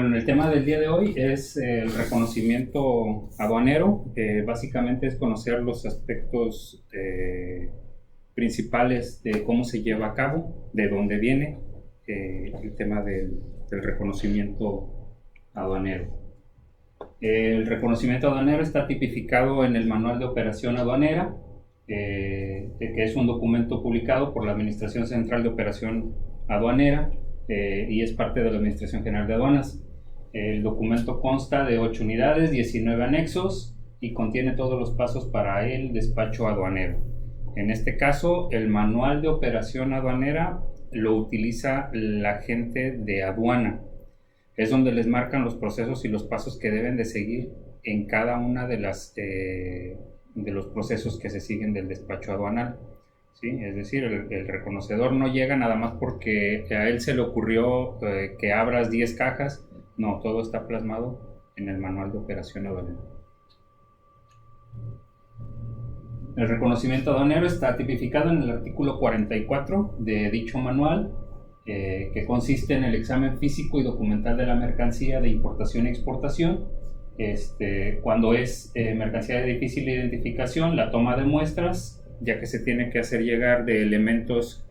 Bueno, el tema del día de hoy es el reconocimiento aduanero. Básicamente es conocer los aspectos principales de cómo se lleva a cabo, de dónde viene el tema del reconocimiento aduanero. El reconocimiento aduanero está tipificado en el Manual de Operación Aduanera, que es un documento publicado por la Administración Central de Operación Aduanera y es parte de la Administración General de Aduanas. El documento consta de 8 unidades, 19 anexos y contiene todos los pasos para el despacho aduanero. En este caso, el Manual de Operación Aduanera lo utiliza la gente de aduana. Es donde les marcan los procesos y los pasos que deben de seguir en cada una de los procesos que se siguen del despacho aduanal. ¿Sí? Es decir, el reconocedor no llega nada más porque a él se le ocurrió que abras 10 cajas. No, todo está plasmado en el Manual de Operación Aduanera. El reconocimiento aduanero está tipificado en el artículo 44 de dicho manual, que consiste en el examen físico y documental de la mercancía de importación y exportación. Cuando es mercancía de difícil identificación, la toma de muestras, ya que se tiene que hacer llegar de elementos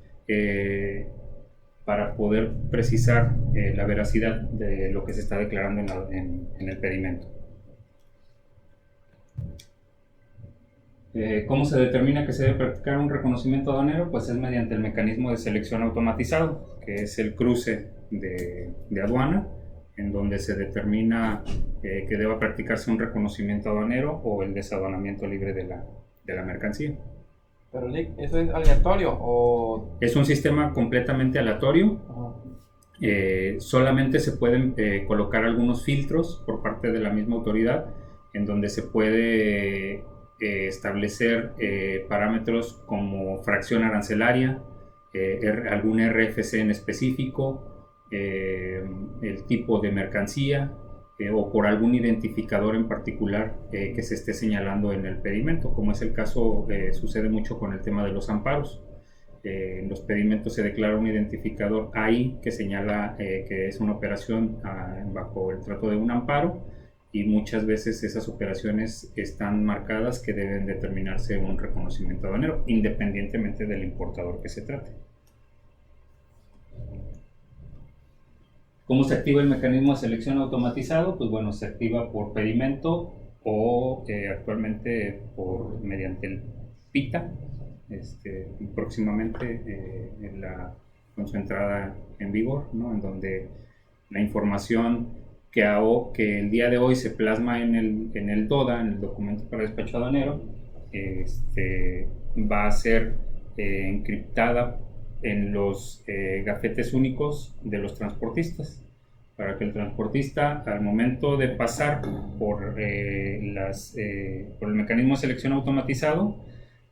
para poder precisar la veracidad de lo que se está declarando en el pedimento. ¿Cómo se determina que se debe practicar un reconocimiento aduanero? Pues es mediante el mecanismo de selección automatizado, que es el cruce de aduana, en donde se determina que deba practicarse un reconocimiento aduanero o el desaduanamiento libre de la mercancía. Pero ¿eso es aleatorio o...? Es un sistema completamente aleatorio. Solamente se pueden colocar algunos filtros por parte de la misma autoridad, en donde se puede establecer parámetros como fracción arancelaria, algún RFC en específico, el tipo de mercancía o por algún identificador en particular que se esté señalando en el pedimento, como es el caso, sucede mucho con el tema de los amparos. En los pedimentos se declara un identificador ahí que señala que es una operación bajo el trato de un amparo, y muchas veces esas operaciones están marcadas que deben determinarse un reconocimiento aduanero, independientemente del importador que se trate. ¿Cómo se activa el mecanismo de selección automatizado? Pues bueno, se activa por pedimento o actualmente mediante el PITA, próximamente con su entrada en vigor, ¿no? En donde la información que el día de hoy se plasma en el DODA, en el documento para despacho aduanero, va a ser encriptada en los gafetes únicos de los transportistas, para que el transportista, al momento de pasar por el mecanismo de selección automatizado,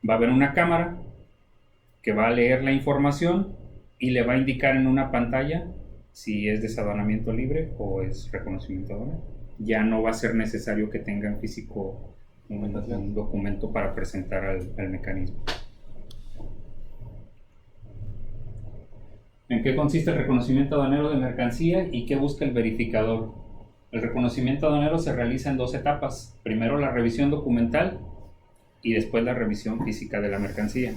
va a haber una cámara que va a leer la información y le va a indicar en una pantalla si es desaduanamiento libre o es reconocimiento aduanero. Ya no va a ser necesario que tengan físico un documento para presentar al mecanismo. ¿En qué consiste el reconocimiento aduanero de mercancía y qué busca el verificador? El reconocimiento aduanero se realiza en 2 etapas. Primero la revisión documental y después la revisión física de la mercancía.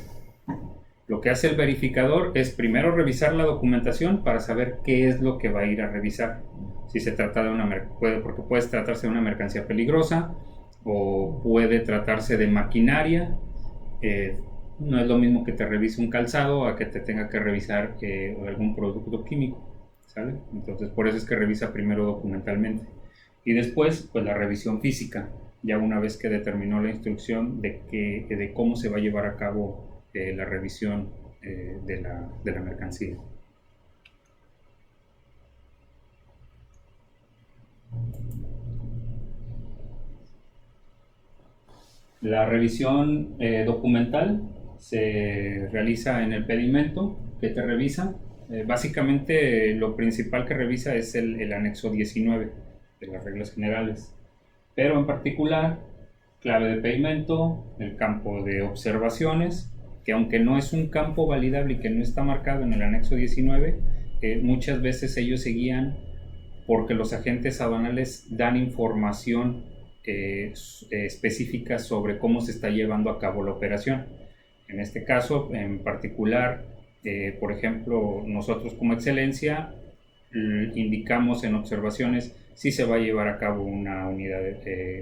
Lo que hace el verificador es primero revisar la documentación para saber qué es lo que va a ir a revisar. Si se trata de porque puede tratarse de una mercancía peligrosa o puede tratarse de maquinaria. No es lo mismo que te revise un calzado a que te tenga que revisar algún producto químico, ¿sale? Entonces por eso es que revisa primero documentalmente. Y después, pues la revisión física, ya una vez que determinó la instrucción de cómo se va a llevar a cabo la revisión de la mercancía. La revisión documental se realiza en el pedimento que te revisa. Básicamente lo principal que revisa es el anexo 19 de las reglas generales, pero en particular clave de pedimento, el campo de observaciones, que aunque no es un campo validable y que no está marcado en el anexo 19, muchas veces ellos se guían porque los agentes aduanales dan información específica sobre cómo se está llevando a cabo la operación. En este caso, en particular, por ejemplo, nosotros como Excelencia indicamos en observaciones si se va a llevar a cabo una unidad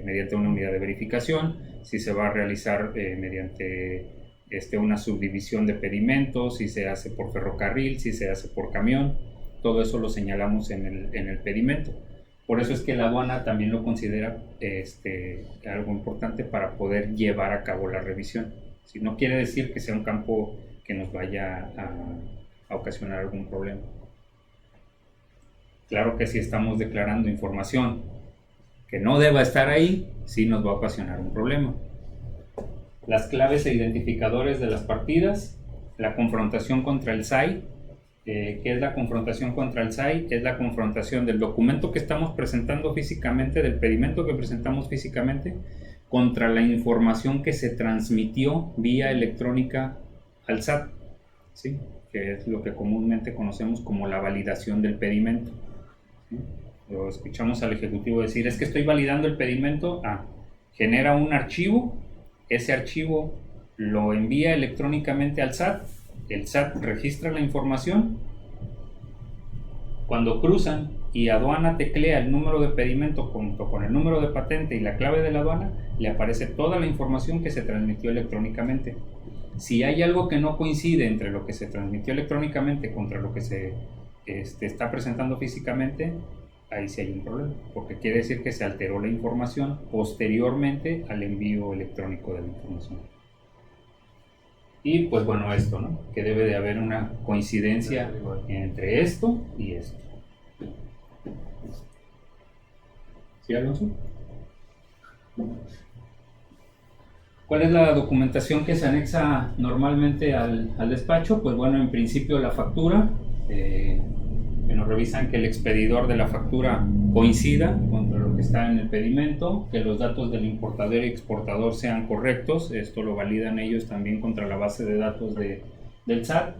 mediante una unidad de verificación, si se va a realizar mediante una subdivisión de pedimentos, si se hace por ferrocarril, si se hace por camión. Todo eso lo señalamos en el pedimento. Por eso es que la aduana también lo considera algo importante para poder llevar a cabo la revisión. Si no quiere decir que sea un campo que nos vaya a ocasionar algún problema. Claro que si estamos declarando información que no deba estar ahí, sí nos va a ocasionar un problema. Las claves e identificadores de las partidas, la confrontación contra el SAI. ¿Qué es la confrontación contra el SAI? Es la confrontación del documento que estamos presentando físicamente, del pedimento que presentamos físicamente, contra la información que se transmitió vía electrónica al SAT, ¿sí? Que es lo que comúnmente conocemos como la validación del pedimento. ¿Sí? Lo escuchamos al ejecutivo decir, es que estoy validando el pedimento. Genera un archivo, ese archivo lo envía electrónicamente al SAT, el SAT registra la información. Cuando cruzan y aduana teclea el número de pedimento junto con el número de patente y la clave de la aduana, le aparece toda la información que se transmitió electrónicamente. Si hay algo que no coincide entre lo que se transmitió electrónicamente contra lo que se está presentando físicamente, ahí sí hay un problema, porque quiere decir que se alteró la información posteriormente al envío electrónico de la información. Y pues bueno, esto, ¿no? Que debe de haber una coincidencia entre esto y esto. ¿Sí, Alonso? ¿Cuál es la documentación que se anexa normalmente al despacho? Pues bueno, en principio la factura, que nos revisan que el expedidor de la factura coincida con lo que está en el pedimento, que los datos del importador y exportador sean correctos. Esto lo validan ellos también contra la base de datos del SAT.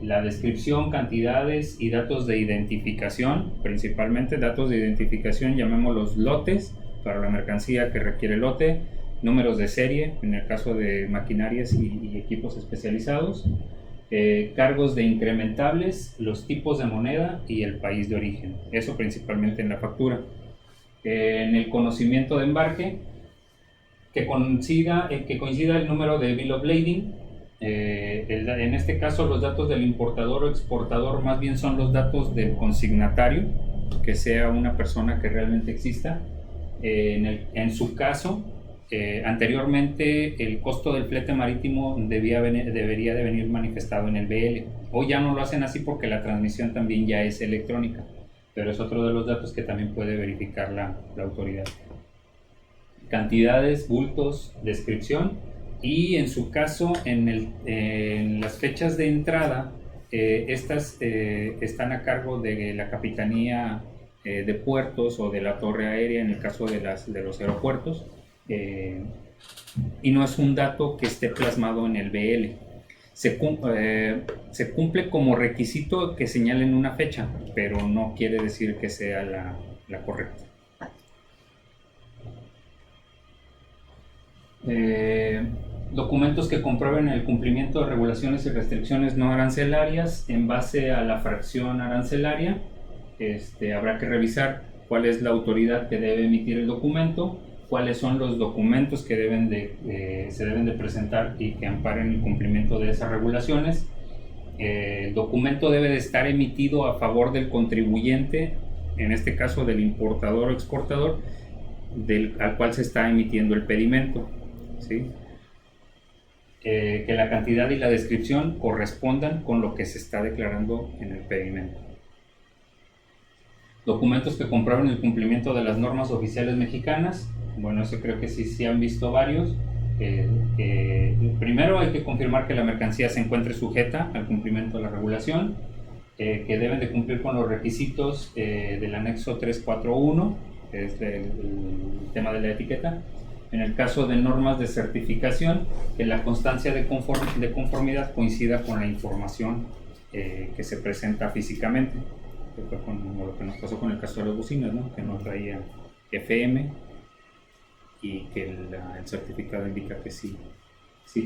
La descripción, cantidades y datos de identificación, principalmente datos de identificación, llamémoslos lotes para la mercancía que requiere lote, números de serie en el caso de maquinarias y equipos especializados, cargos de incrementables, los tipos de moneda y el país de origen. Eso principalmente en la factura. En el conocimiento de embarque, que coincida el número de bill of lading. En este caso los datos del importador o exportador más bien son los datos del consignatario, que sea una persona que realmente exista. En su caso, anteriormente el costo del flete marítimo debería de venir manifestado en el BL. Hoy ya no lo hacen así porque la transmisión también ya es electrónica, pero es otro de los datos que también puede verificar la autoridad. Cantidades, bultos, descripción. Y en su caso, en las fechas de entrada, estas están a cargo de la Capitanía de Puertos o de la Torre Aérea en el caso de los aeropuertos, y no es un dato que esté plasmado en el BL. Se cumple como requisito que señalen una fecha, pero no quiere decir que sea la correcta. Documentos que comprueben el cumplimiento de regulaciones y restricciones no arancelarias en base a la fracción arancelaria. Habrá que revisar cuál es la autoridad que debe emitir el documento, cuáles son los documentos que se deben de presentar y que amparen el cumplimiento de esas regulaciones. El documento debe de estar emitido a favor del contribuyente, en este caso del importador o exportador, al cual se está emitiendo el pedimento, ¿sí? Que la cantidad y la descripción correspondan con lo que se está declarando en el pedimento. Documentos que comprueben el cumplimiento de las normas oficiales mexicanas. Bueno, eso creo que sí han visto varios. Primero hay que confirmar que la mercancía se encuentre sujeta al cumplimiento de la regulación, que deben de cumplir con los requisitos del anexo 341, que es el tema de la etiqueta. En el caso de normas de certificación, que la constancia de conformidad coincida con la información que se presenta físicamente. que fue como lo que nos pasó con el caso de las bocinas, ¿no? Que no traía FM y que el certificado indica que sí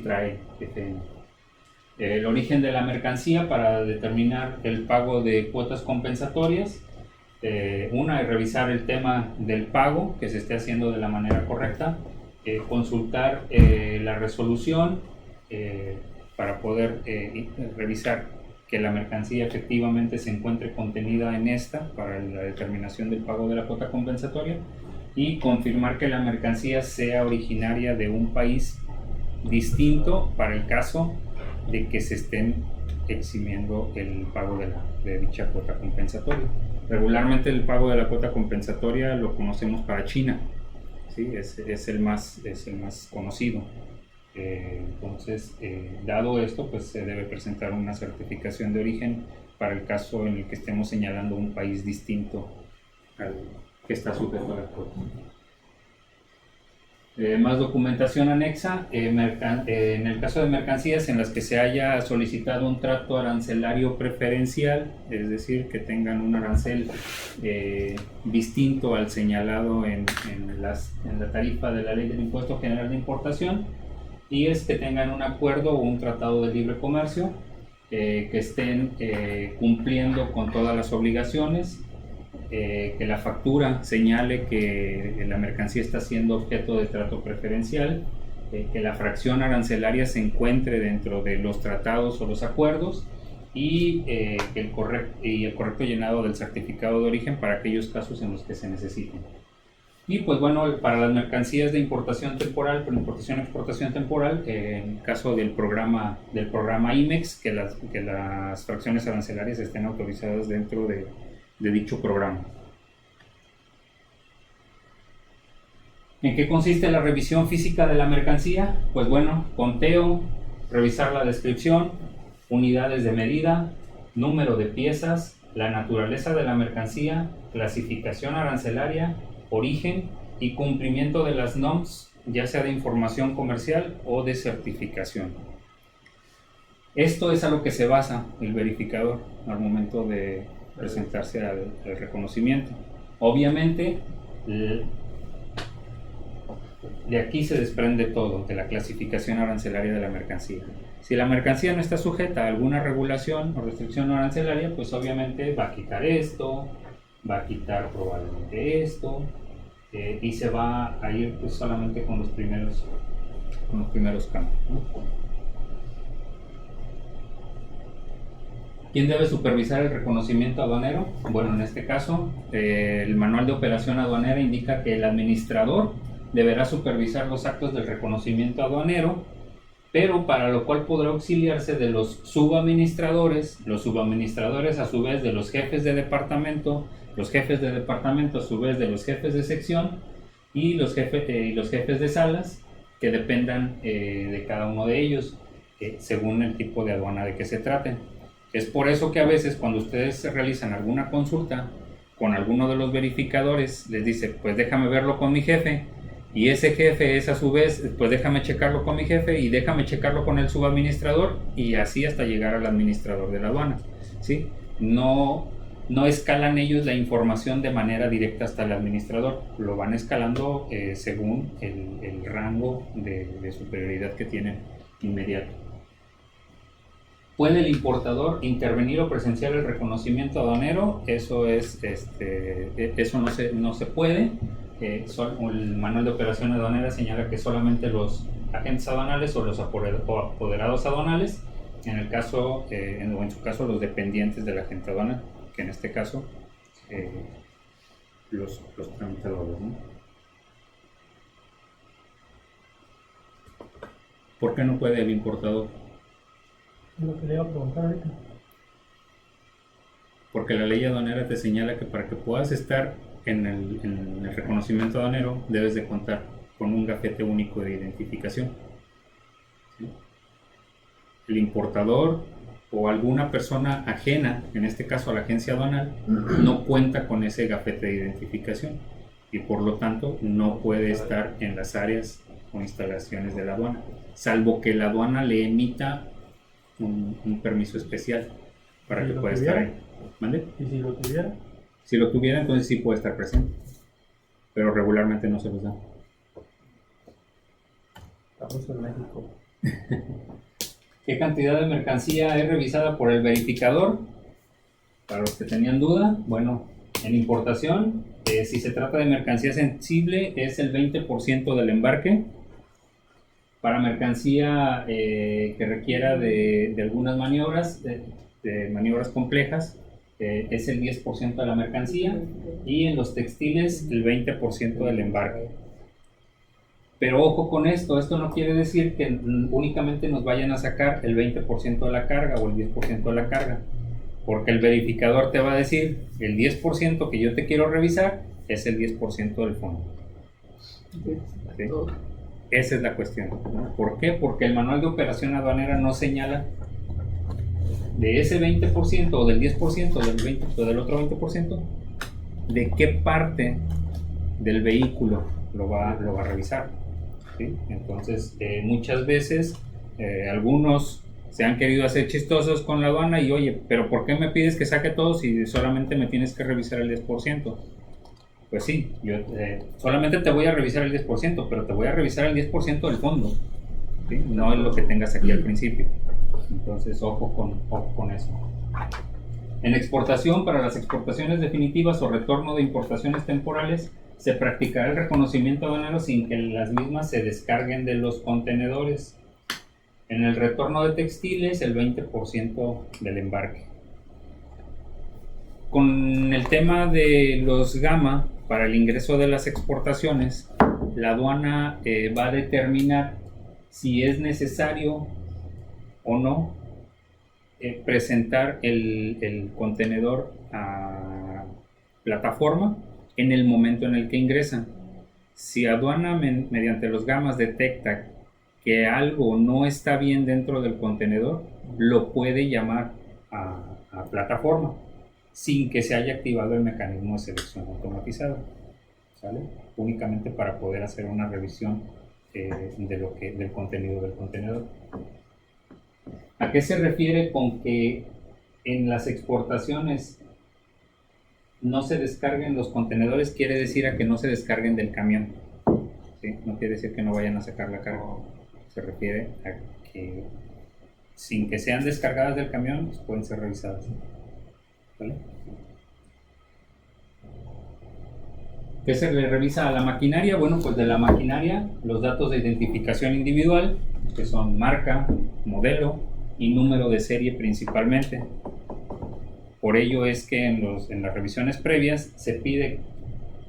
trae FM. El origen de la mercancía para determinar el pago de cuotas compensatorias. Una es revisar el tema del pago, que se esté haciendo de la manera correcta, consultar la resolución para poder revisar que la mercancía efectivamente se encuentre contenida en esta para la determinación del pago de la cuota compensatoria, y confirmar que la mercancía sea originaria de un país distinto para el caso de que se estén eximiendo el pago de dicha cuota compensatoria. Regularmente el pago de la cuota compensatoria lo conocemos para China, ¿sí? Es el más conocido. Entonces, dado esto, pues se debe presentar una certificación de origen para el caso en el que estemos señalando un país distinto al que está sujeto a la cuota. Más documentación anexa. En el caso de mercancías en las que se haya solicitado un trato arancelario preferencial, es decir, que tengan un arancel distinto al señalado en la tarifa de la Ley del Impuesto General de Importación, y es que tengan un acuerdo o un tratado de libre comercio, que estén cumpliendo con todas las obligaciones, que la factura señale que la mercancía está siendo objeto de trato preferencial, que la fracción arancelaria se encuentre dentro de los tratados o los acuerdos, y el correcto llenado del certificado de origen para aquellos casos en los que se necesiten. Y pues bueno, para las mercancías de importación temporal, por importación-exportación temporal, en el caso del programa IMEX, que las fracciones arancelarias estén autorizadas dentro de dicho programa. ¿En qué consiste la revisión física de la mercancía? Pues bueno, conteo, revisar la descripción, unidades de medida, número de piezas, la naturaleza de la mercancía, clasificación arancelaria, origen y cumplimiento de las NOMS, ya sea de información comercial o de certificación. Esto es a lo que se basa el verificador al momento de presentarse al reconocimiento. Obviamente, de aquí se desprende todo, de la clasificación arancelaria de la mercancía. Si la mercancía no está sujeta a alguna regulación o restricción arancelaria, pues obviamente va a quitar esto, va a quitar probablemente esto, y se va a ir pues solamente con los primeros cambios, ¿no? ¿Quién debe supervisar el reconocimiento aduanero? Bueno, en este caso, el manual de operación aduanera indica que el administrador deberá supervisar los actos del reconocimiento aduanero, pero para lo cual podrá auxiliarse de los subadministradores a su vez de los jefes de departamento a su vez de los jefes de sección, y los jefes de salas que dependan de cada uno de ellos, según el tipo de aduana de que se trate. Es por eso que a veces cuando ustedes realizan alguna consulta con alguno de los verificadores, les dice, pues déjame verlo con mi jefe, y ese jefe es a su vez, pues déjame checarlo con mi jefe y déjame checarlo con el subadministrador, y así hasta llegar al administrador de la aduana, ¿sí? No escalan ellos la información de manera directa hasta el administrador, lo van escalando según el rango de superioridad que tienen inmediato. ¿Puede el importador intervenir o presenciar el reconocimiento aduanero? Eso no se puede. El manual de operación aduanera señala que solamente los agentes aduanales o los apoderados aduanales, en su caso los dependientes del agente aduanal, que en este caso los tramitadores, ¿no? ¿Por qué no puede el importador? Lo que le iba a preguntar ahorita. Porque la ley aduanera te señala que para que puedas estar en el reconocimiento aduanero debes de contar con un gafete único de identificación, ¿sí? El importador o alguna persona ajena, en este caso a la agencia aduanal, no cuenta con ese gafete de identificación y por lo tanto no puede estar en las áreas o instalaciones de la aduana, salvo que la aduana le emita un permiso especial para que pueda estar ahí. ¿Mande? ¿Y si lo tuviera? Si lo tuviera, entonces sí puede estar presente, pero regularmente no se los da. Estamos en México. ¿Qué cantidad de mercancía es revisada por el verificador? Para los que tenían duda, bueno, en importación, si se trata de mercancía sensible, es el 20% del embarque. Para mercancía que requiera de algunas maniobras, de maniobras complejas, es el 10% de la mercancía. Y en los textiles, el 20% del embarque. Pero ojo con esto no quiere decir que únicamente nos vayan a sacar el 20% de la carga o el 10% de la carga, porque el verificador te va a decir el 10% que yo te quiero revisar es el 10% del fondo. ¿Sí? Esa es la cuestión, ¿no? ¿Por qué? Porque el manual de operación aduanera no señala de ese 20% o del 10% del 20% o del otro 20% de qué parte del vehículo lo va a revisar. ¿Sí? Entonces, muchas veces algunos se han querido hacer chistosos con la aduana y oye, pero ¿por qué me pides que saque todo si solamente me tienes que revisar el 10%? Pues sí, yo solamente te voy a revisar el 10%, pero te voy a revisar el 10% del fondo, ¿sí? No es lo que tengas aquí al principio. Entonces, ojo con eso. En exportación, para las exportaciones definitivas o retorno de importaciones temporales, se practicará el reconocimiento aduanero sin que las mismas se descarguen de los contenedores. En el retorno de textiles, el 20% del embarque. Con el tema de los gamma, para el ingreso de las exportaciones, la aduana va a determinar si es necesario o no presentar el contenedor a plataforma en el momento en el que ingresan. Si aduana mediante los gamas detecta que algo no está bien dentro del contenedor, lo puede llamar a plataforma sin que se haya activado el mecanismo de selección automatizado, ¿sale? Únicamente para poder hacer una revisión del contenido del contenedor. ¿A qué se refiere con que en las exportaciones no se descarguen los contenedores? Quiere decir a que no se descarguen del camión, ¿sí? No quiere decir que no vayan a sacar la carga. Se refiere a que sin que sean descargadas del camión, pues pueden ser revisadas, ¿vale? ¿Qué se le revisa a la maquinaria? Bueno, pues de la maquinaria los datos de identificación individual, que son marca, modelo y número de serie principalmente. Por ello es que en las revisiones previas se pide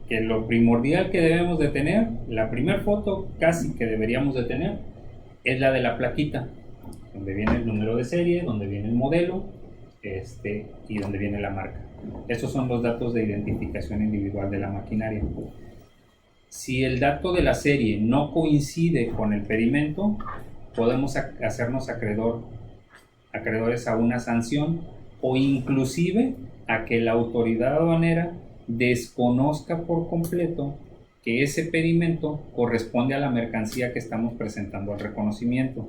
que lo primordial que debemos de tener, la primera foto casi que deberíamos de tener, es la de la plaquita, donde viene el número de serie, donde viene el modelo y donde viene la marca. Estos son los datos de identificación individual de la maquinaria. Si el dato de la serie no coincide con el pedimento, podemos hacernos acreedores a una sanción o inclusive a que la autoridad aduanera desconozca por completo que ese pedimento corresponde a la mercancía que estamos presentando al reconocimiento,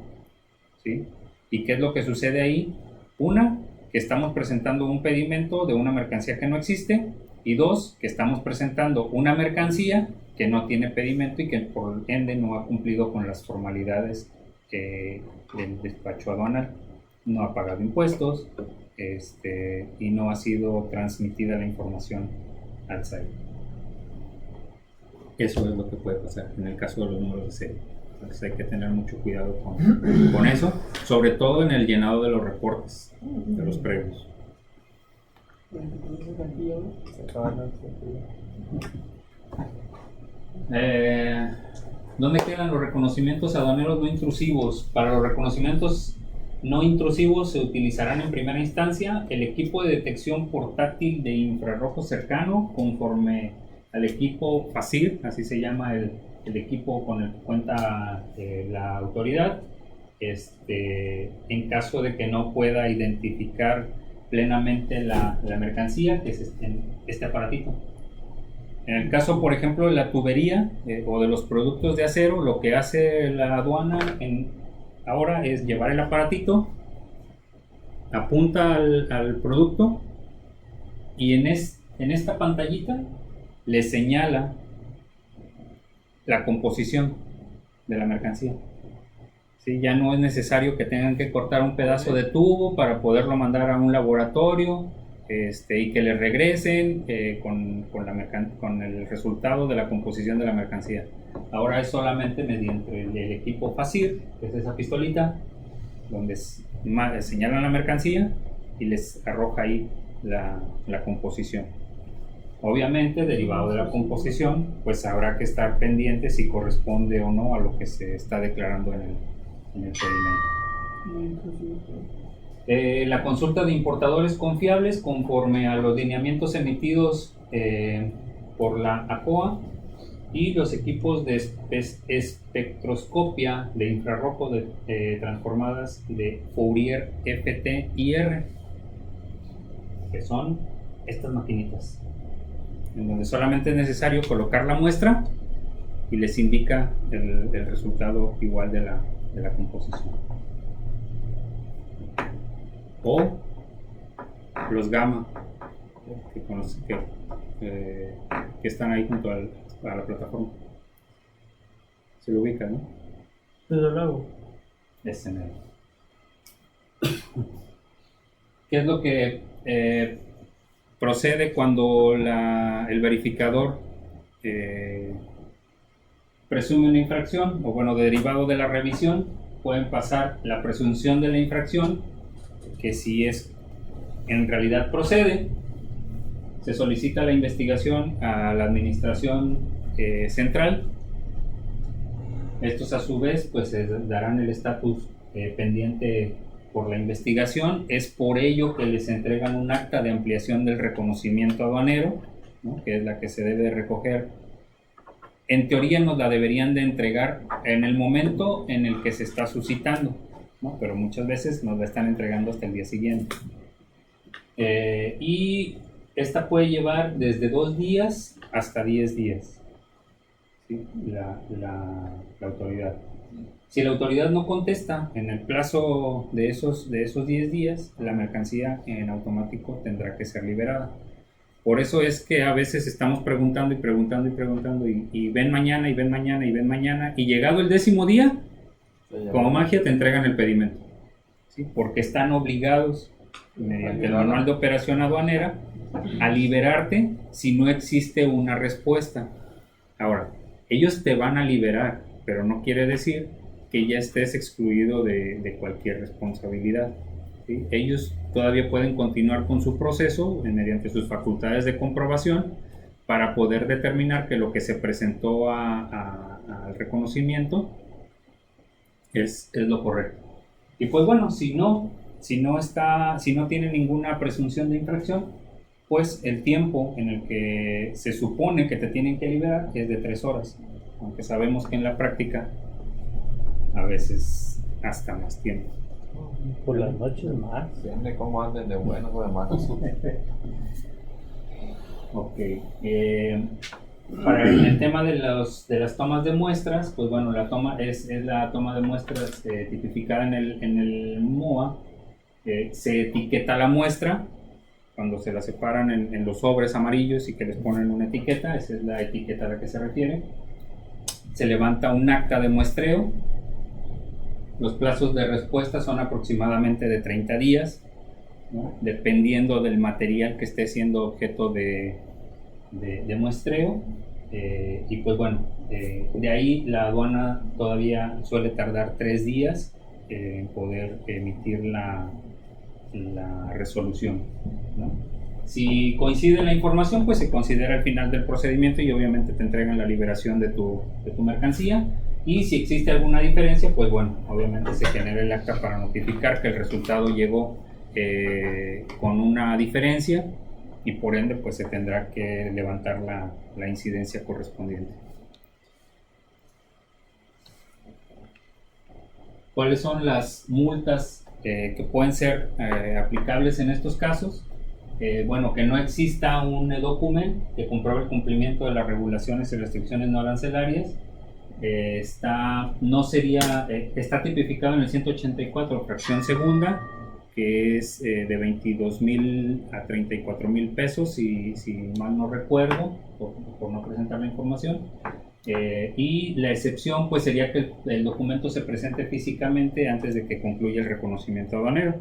¿sí? ¿Y qué es lo que sucede ahí? Una, que estamos presentando un pedimento de una mercancía que no existe, y dos, que estamos presentando una mercancía que no tiene pedimento y que por ende no ha cumplido con las formalidades del despacho aduanal. No ha pagado impuestos y no ha sido transmitida la información al SAI. Eso es lo que puede pasar en el caso de los números de serie. Entonces hay que tener mucho cuidado con eso, sobre todo en el llenado de los reportes, de los previos. ¿Dónde quedan los reconocimientos aduaneros no intrusivos? Para los reconocimientos no intrusivos se utilizarán en primera instancia el equipo de detección portátil de infrarrojo cercano conforme al equipo FACIR, así se llama el equipo con el que cuenta la autoridad, en caso de que no pueda identificar plenamente la mercancía, que es este aparatito. En el caso, por ejemplo, de la tubería o de los productos de acero, lo que hace la aduana ahora es llevar el aparatito, apunta al producto y en esta pantallita le señala la composición de la mercancía. ¿Sí? Ya no es necesario que tengan que cortar un pedazo de tubo para poderlo mandar a un laboratorio y que le regresen con el resultado de la composición de la mercancía. Ahora es solamente mediante el equipo FASIR, que es esa pistolita, donde señalan la mercancía y les arroja ahí la composición. Obviamente, derivado de la composición, pues habrá que estar pendiente si corresponde o no a lo que se está declarando en el pedimento. La consulta de importadores confiables conforme a los lineamientos emitidos por la ACOA y los equipos de espectroscopia de infrarrojo transformadas de Fourier FT-IR, que son estas maquinitas, en donde solamente es necesario colocar la muestra y les indica el resultado igual de la composición. O los gamma que están ahí junto a la plataforma. Se lo ubica, ¿no? Desde luego. Es en él. ¿Qué es lo que procede cuando el verificador presume una infracción? O bueno, derivado de la revisión, pueden pasar la presunción de la infracción, que si en realidad procede, se solicita la investigación a la administración central. Estos a su vez pues darán el estatus pendiente por la investigación. Es por ello que les entregan un acta de ampliación del reconocimiento aduanero, ¿no? Que es la que se debe recoger. En teoría nos la deberían de entregar en el momento en el que se está suscitando, ¿no? Pero muchas veces nos la están entregando hasta el día siguiente. Y esta puede llevar desde 2 días hasta 10 días, ¿sí? la autoridad. Si la autoridad no contesta en el plazo de esos 10 días, la mercancía en automático tendrá que ser liberada. Por eso es que a veces estamos preguntando y ven mañana y ven mañana y ven mañana, y llegado el 10.º día, como magia te entregan el pedimento, ¿sí? Porque están obligados mediante el manual de operación aduanera a liberarte si no existe una respuesta. Ahora, ellos te van a liberar, pero no quiere decir que ya estés excluido de cualquier responsabilidad, ¿sí? Ellos todavía pueden continuar con su proceso mediante sus facultades de comprobación para poder determinar que lo que se presentó al reconocimiento es lo correcto. Y pues bueno, si no tiene ninguna presunción de infracción, pues el tiempo en el que se supone que te tienen que liberar es de 3 horas, aunque sabemos que en la práctica a veces hasta más tiempo. Por las noches más. Depende cómo anden de buenos o de malos. Ok. Para el tema de las tomas de muestras, pues bueno, la toma es la toma de muestras tipificada en el MOA. Se etiqueta la muestra cuando se la separan en los sobres amarillos y que les ponen una etiqueta. Esa es la etiqueta a la que se refiere. Se levanta un acta de muestreo. Los plazos de respuesta son aproximadamente de 30 días, ¿no? Dependiendo del material que esté siendo objeto de muestreo. Y pues bueno, de ahí la aduana todavía suele tardar 3 días en poder emitir la resolución, ¿no? Si coincide la información, pues se considera el final del procedimiento y obviamente te entregan la liberación de tu mercancía. Y si existe alguna diferencia, pues bueno, obviamente se genera el acta para notificar que el resultado llegó con una diferencia y por ende pues se tendrá que levantar la incidencia correspondiente. ¿Cuáles son las multas que pueden ser aplicables en estos casos? Bueno, que no exista un documento que compruebe el cumplimiento de las regulaciones y restricciones no arancelarias. Está tipificado en el 184, fracción segunda, que es de 22,000 a 34,000 pesos, si mal no recuerdo, por no presentar la información. Y la excepción pues sería que el documento se presente físicamente antes de que concluya el reconocimiento aduanero,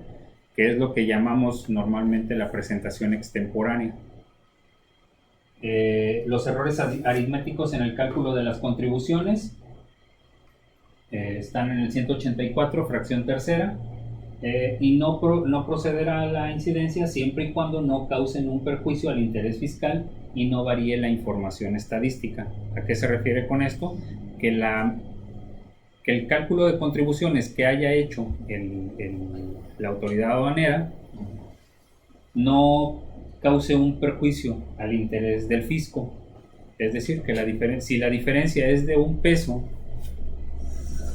que es lo que llamamos normalmente la presentación extemporánea. Los errores aritméticos en el cálculo de las contribuciones están en el 184, fracción tercera, y no procederá a la incidencia siempre y cuando no causen un perjuicio al interés fiscal y no varíe la información estadística. ¿A qué se refiere con esto? Que el cálculo de contribuciones que haya hecho la autoridad aduanera no cause un perjuicio al interés del fisco. Es decir, que si la diferencia es de $1,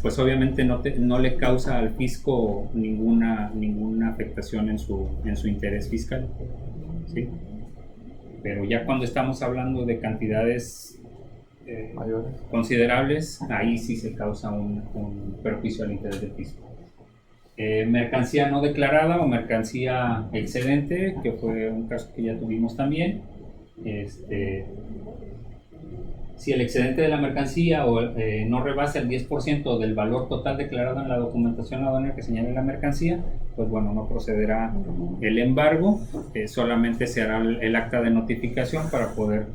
pues obviamente no le causa al fisco ninguna afectación en su interés fiscal, ¿sí? Pero ya cuando estamos hablando de cantidades mayores, considerables, ahí sí se causa un perjuicio al interés del fisco. Mercancía no declarada o mercancía excedente, que fue un caso que ya tuvimos también. Si el excedente de la mercancía no rebasa el 10% del valor total declarado en la documentación aduanera que señale la mercancía, pues bueno, no procederá el embargo, solamente se hará el acta de notificación para poder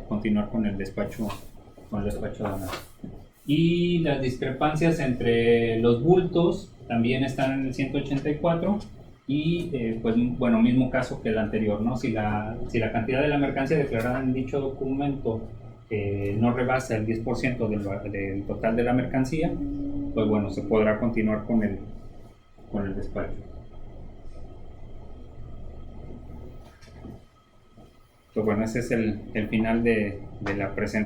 continuar con el despacho aduanero. Y las discrepancias entre los bultos también están en el 184 y pues bueno, mismo caso que el anterior, ¿no? Si la cantidad de la mercancía declarada en dicho documento no rebasa el 10% del total de la mercancía, pues bueno, se podrá continuar con el despacho. Pues bueno, ese es el final de la presentación.